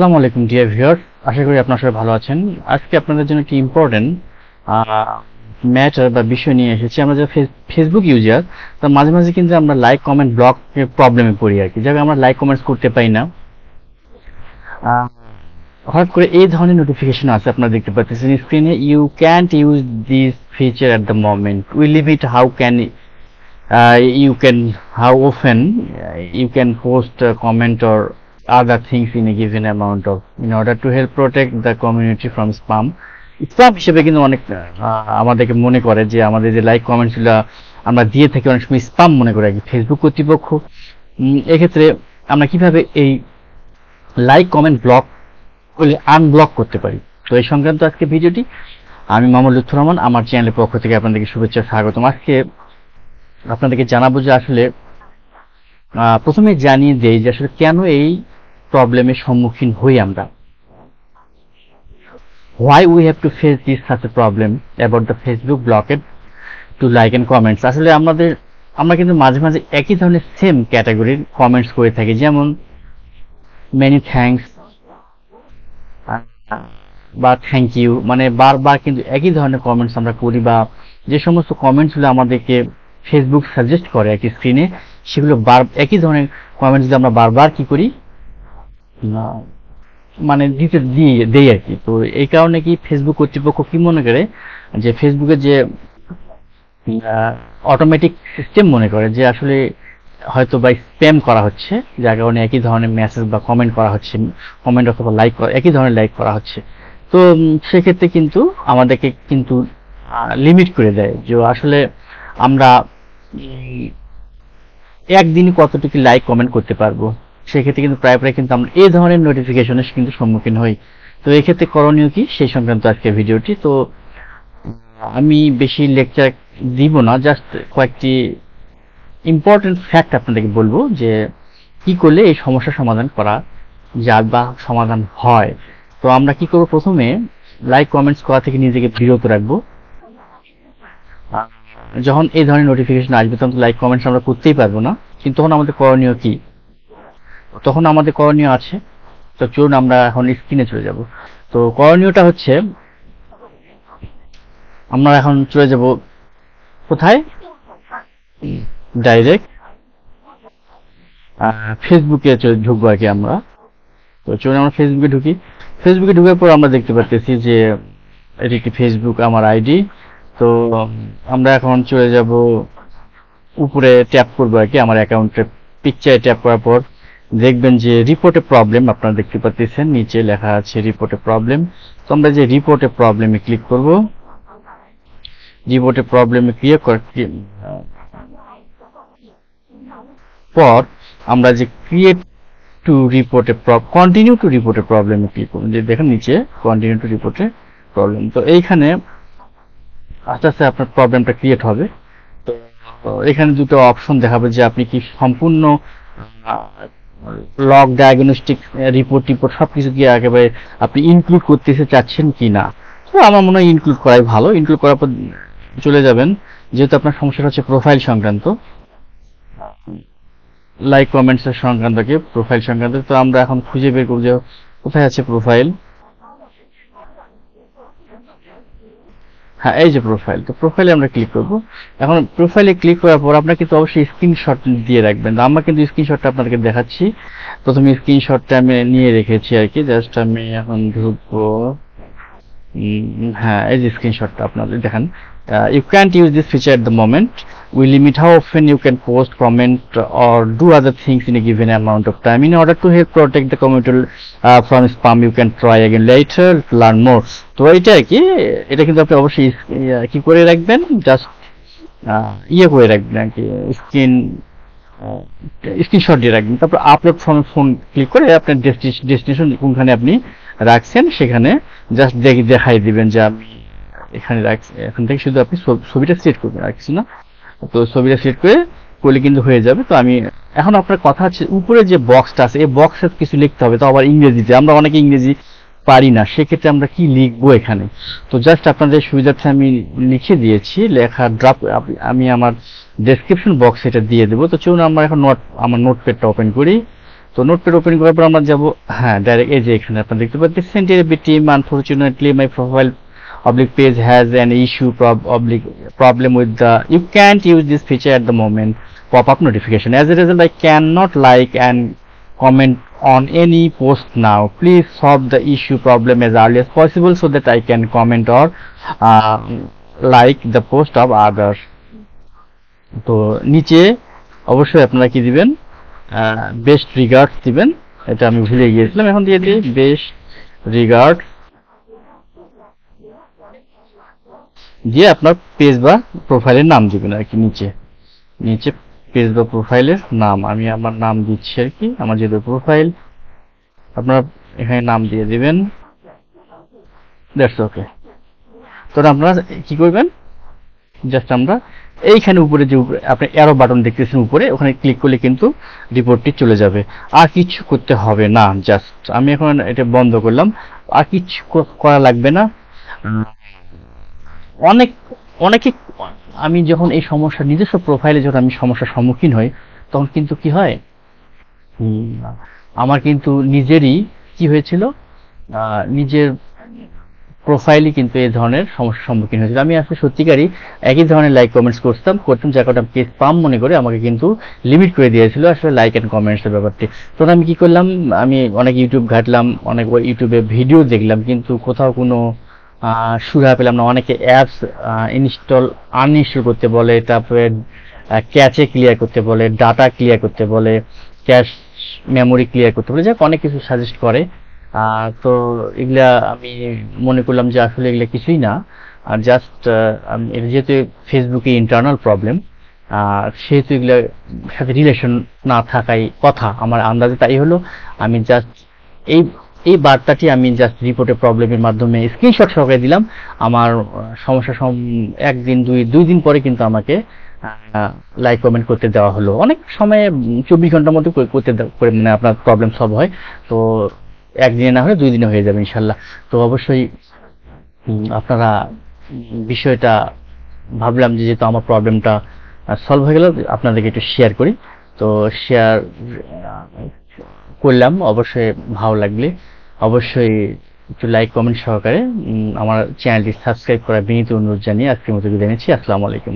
আসসালামু আলাইকুম dear viewers, আশা করি আপনারা সবাই ভালো আছেন। আজকে আপনাদের জন্য একটি ইম্পর্টেন্ট ম্যাটার বা বিষয় নিয়ে এসেছি। আমরা যে ফেসবুক ইউজার, তার মাঝে মাঝে কিন্তু আমরা লাইক কমেন্ট ব্লক প্রবলেমে পড়ি আর কি, যাকে আমরা লাইক কমেন্টস করতে পাই না। হঠাৎ করে এই ধরনের নোটিফিকেশন আছে, আপনারা দেখতে পাচ্ছেন স্ক্রিনে, you can't use this feature at the moment, we limit how can you can how often you can post a comment or other things in a given amount of in order to help protect the community from spam হিসেবে কিন্তু অনেক আমাদেরকে মনে করে যে আমাদের যে like comments গুলো আমরা দিয়ে থাকি অনেক সময় স্পাম মনে করে আর কি ফেসবুক কর্তৃপক্ষ। এক্ষেত্রে আমরা কিভাবে এই লাইক কমেন্ট ব্লক করলে আনব্লক করতে পারি, তো এই সংক্রান্ত আজকে ভিডিওটি। আমি মোহাম্মদ লুৎফর রহমান, আমার চ্যানেলের পক্ষ থেকে আপনাদেরকে শুভেচ্ছা স্বাগতম। আজকে আপনাদেরকে জানাবো যে আসলে প্রথমে জানিয়ে দেই যে আসলে কেন এই প্রবলেমের সম্মুখীন হই আমরা, why we have to face this such a problem about the Facebook blockade to like and comments। আসলে আমরা কিন্তু মাঝে মাঝে একই ধরনের সেম ক্যাটাগরির কমেন্টস করে থাকি, যেমন মেনি থ্যাঙ্কস বা থ্যাংক ইউ, মানে বারবার কিন্তু একই ধরনের কমেন্টস আমরা করি, বা যে সমস্ত কমেন্টসগুলো আমাদেরকে ফেসবুক সাজেস্ট করে একটি স্ক্রিনে, সেগুলো একই ধরনের কমেন্টস আমরা বারবার কি করি, মানে দেই আর কি। তো এই কারণে কি ফেসবুক কর্তৃপক্ষ কি মনে করে যে ফেসবুকের যে অটোমেটিক সিস্টেম মনে করে যে আসলে হয়তো বা স্প্যাম করা হচ্ছে, যার কারণে একই ধরনের মেসেজ বা কমেন্ট করা হচ্ছে, কমেন্ট অথবা লাইক একই ধরনের লাইক করা হচ্ছে। তো সেক্ষেত্রে কিন্তু আমাদেরকে কিন্তু লিমিট করে দেয় যে আসলে আমরা একদিনই কতটুকু লাইক কমেন্ট করতে পারবো। সেক্ষেত্রে কিন্তু প্রায় কিন্তু আমরা এই ধরনের নোটিফিকেশনের কিন্তু সম্মুখীন হই। তো এই ক্ষেত্রে করণীয় কি সেই সংক্রান্ত আজকে ভিডিওটি। তো আমি বেশি লেকচার দিব না, জাস্ট কয়েকটি ইম্পর্টেন্ট ফ্যাক্ট আপনাদেরকে বলবো যে কি করলে এই সমস্যার সমাধান করা যায় বা সমাধান হয়। তো আমরা কি করব, প্রথমে লাইক কমেন্টস করা থেকে নিজেকে বিরত রাখবো। যখন এই ধরনের নোটিফিকেশন আসবে তখন লাইক কমেন্টস আমরা করতেই পারবো না, কিন্তু তখন আমাদের করণীয় কি, তখন আমাদের করণীয় আছে। তো চলুন আমরা এখন স্ক্রিনে চলে যাব। তো করণীয়টা হচ্ছে, আমরা এখন চলে যাব কোথায়, ডাইরেক্ট ফেসবুকে ঢুকবো আর কি আমরা। তো চলুন আমরা ফেসবুকে ঢুকি। ফেসবুকে ঢুকার পর আমরা দেখতে পাচ্ছি যে এটি একটি ফেসবুক আমার আইডি। তো আমরা এখন চলে যাব উপরে, ট্যাপ করবো আর কি আমার অ্যাকাউন্টের পিকচারে ট্যাপ করার পর দেখবেন যে রিপোর্টে প্রবলেম আপনারা দেখতে পাচ্ছেন, নিচে লেখা আছে রিপোর্টে প্রবলেম। তো আমরা যে রিপোর্টে প্রবলেমে ক্লিক করব। রিপোর্টে প্রবলেমে ক্লিক করার পর আমরা যে ক্রিয়েট টু রিপোর্টে কন্টিনিউ টু রিপোর্টে প্রবলেমে ক্লিক করব, যে দেখেন নিচে কন্টিনিউ টু রিপোর্টে প্রবলেম। তো এইখানে আস্তে আস্তে আপনার প্রবলেমটা ক্রিয়েট হবে। তো এখানে দুটো অপশন দেখাবে যে আপনি কি সম্পূর্ণ লগ ডায়াগনস্টিক রিপোর্ট সবকিছু কি একেবারে আপনি ইনক্লুড করতে চাচ্ছেন কি না। তো আমার মনে হয় ইনক্লুড করাই ভালো। ইনক্লুড করার পর চলে যাবেন, যেহেতু আপনার সমস্যাটা হচ্ছে প্রোফাইল সংক্রান্ত, লাইক কমেন্টস এর সংক্রান্ত কি প্রোফাইল সংক্রান্ত। তো আমরা এখন খুঁজে বের করব যে কোথায় আছে প্রোফাইল। হ্যাঁ, এই যে প্রোফাইল। তো প্রোফাইলে আমরা ক্লিক করব। এখন প্রোফাইলে ক্লিক করার পর আপনার কিন্তু অবশ্যই স্ক্রিনশট দিয়ে রাখবেন। আমরা কিন্তু স্ক্রিনশটটা আপনাদেরকে দেখাচ্ছি। প্রথমে স্ক্রিনশটটা আমি নিয়ে রেখেছি আর কি, জাস্ট আমি এখন ঢুকবো। হ্যাঁ, এই যে স্ক্রিনশটটা আপনাদের দেখেন, you can't use this feature at the moment, we limit how often you can post, comment or do other things in a given amount of time. In order to help protect the community from spam, you can try again later to learn more. তো এটা কি, এটা কিন্তু আপনি অবশ্যই কি করে রাখবেন, জাস্ট করে রাখবেন আর কি, স্ক্রিনশট দিয়ে রাখবেন। তারপর আপলোড ফ্রম ফোন ক্লিক করে আপনার ডেস্টিনেশন কোনখানে আপনি রাখছেন সেখানে জাস্ট দেখাই দিবেন যে আমি এখানে রাখছি। এখান থেকে শুধু আপনি ছবিটা সিলেক্ট করবেন, আর কিছু না। তো ছবিটা সিলেক্ট করলে কিন্তু হয়ে যাবে। তো আমি এখন আপনার কথা হচ্ছে উপরে যে বক্সটা আছে, এই বক্সে কিছু লিখতে হবে, তো আবার ইংরেজিতে। আমরা অনেকে ইংরেজি পারি না, সেক্ষেত্রে আমরা কি লিখবো এখানে। তো জাস্ট আপনাদের সুবিধার্থে আমি লিখে দিয়েছি, লেখা ড্রপ আমি আমার ডেসক্রিপশন বক্স এটা দিয়ে দেবো। তো চলুন আমরা এখন আমার নোটপ্যাডটা ওপেন করি। তো নোটপ্যাড ওপেন করার পর আমরা যাব, হ্যাঁ ডাইরেক্ট এই যে এখানে আপনারা দেখতে পাচ্ছেন সেন্টারে team unfortunately my profile oblique page has an issue oblique problem with the you can't use this feature at the moment pop-up notification. As a result, I cannot like and comment on any post now. Please solve the issue problem as early as possible so that I can comment or like the post of others. তো নিচে অবশ্যই আপনারা কি দিবেন, best regards দিবেন, এটা আমি ভুলে গিয়েছিলাম, এখন দিয়ে দিই বেস্ট রিগার্ডস দিয়ে আপনার পেজ বা প্রোফাইলের নাম দিবেন আর কি। নিচে নিচে পেজ বা প্রোফাইলের নাম, আমি আমার নাম দিচ্ছি আর কি, আমার যেহেতু প্রোফাইল আপনারা এখানে নাম দিয়ে দিবেন, দ্যাটস ওকে। তো আপনারা কি করবেন, জাস্ট আমরা এইখানে উপরে যে আপনি অ্যারো বাটন দেখতেছেন উপরে, ওখানে ক্লিক করলে কিন্তু রিপোর্টটি চলে যাবে, আর কিছু করতে হবে না। জাস্ট আমি এখন এটা বন্ধ করলাম, আর কিছু করা লাগবে না। অনেকে আমি যখন এই সমস্যা নিজস্ব প্রোফাইলে যখন আমি সমস্যার সম্মুখীন হই, তখন কিন্তু কি হয়, আমার কিন্তু নিজেরই কি হয়েছিল, নিজের প্রোফাইলই কিন্তু এই ধরনের সমস্যার সম্মুখীন হয়েছিল। আমি আসলে সত্যিকারই একই ধরনের লাইক কমেন্টস করতাম, যার কারণে পেজ স্প্যাম মনে করে আমাকে কিন্তু লিমিট করে দিয়েছিল আসলে লাইক অ্যান্ড কমেন্টস এর ব্যাপারটি। তখন আমি কি করলাম, আমি অনেক ইউটিউব ঘাটলাম, অনেক ইউটিউবে ভিডিও দেখলাম, কিন্তু কোথাও কোনো সুরাহা পেলাম না। অনেকে অ্যাপস আনইনস্টল করতে বলে, তারপরে ক্যাচে ক্লিয়ার করতে বলে, ডাটা ক্লিয়ার করতে বলে, ক্যাশ মেমোরি ক্লিয়ার করতে বলে, যাক অনেক কিছু সাজেস্ট করে। তো এগুলা আমি মনে করলাম যে আসলে এগুলা কিছুই না, আর জাস্ট এটা যেহেতু ফেসবুকে ইন্টারনাল প্রবলেম, সেহেতু এগুলার সাথে রিলেশন না থাকাই কথা, আমার আন্দাজে তাই হলো। আমি জাস্ট এই বার্তাটি আমি জাস্ট রিপোর্টের প্রবলেমের মাধ্যমে স্ক্রিনশট সহকারে দিলাম। আমার সমস্যা একদিন দুই দিন পরে কিন্তু আমাকে লাইক কমেন্ট করতে দেওয়া হলো। অনেক সময় 24 ঘন্টার মধ্যে করতে মানে আপনার প্রবলেম সলভ হয়। তো একদিনে না হলে 2 দিনে হয়ে যাবে ইনশাল্লাহ। তো অবশ্যই আপনারা বিষয়টা ভাবলাম যে যেহেতু আমার প্রবলেমটা সলভ হয়ে গেল, আপনাদেরকে একটু শেয়ার করি। তো শেয়ার করলাম, অবশ্যই ভালো লাগলে অবশ্যই একটু লাইক কমেন্ট সহকারে আমার চ্যানেলটি সাবস্ক্রাইব করার বিনীত অনুরোধ জানিয়ে আজকের মতো বিদায় নিচ্ছি। আসসালামু আলাইকুম।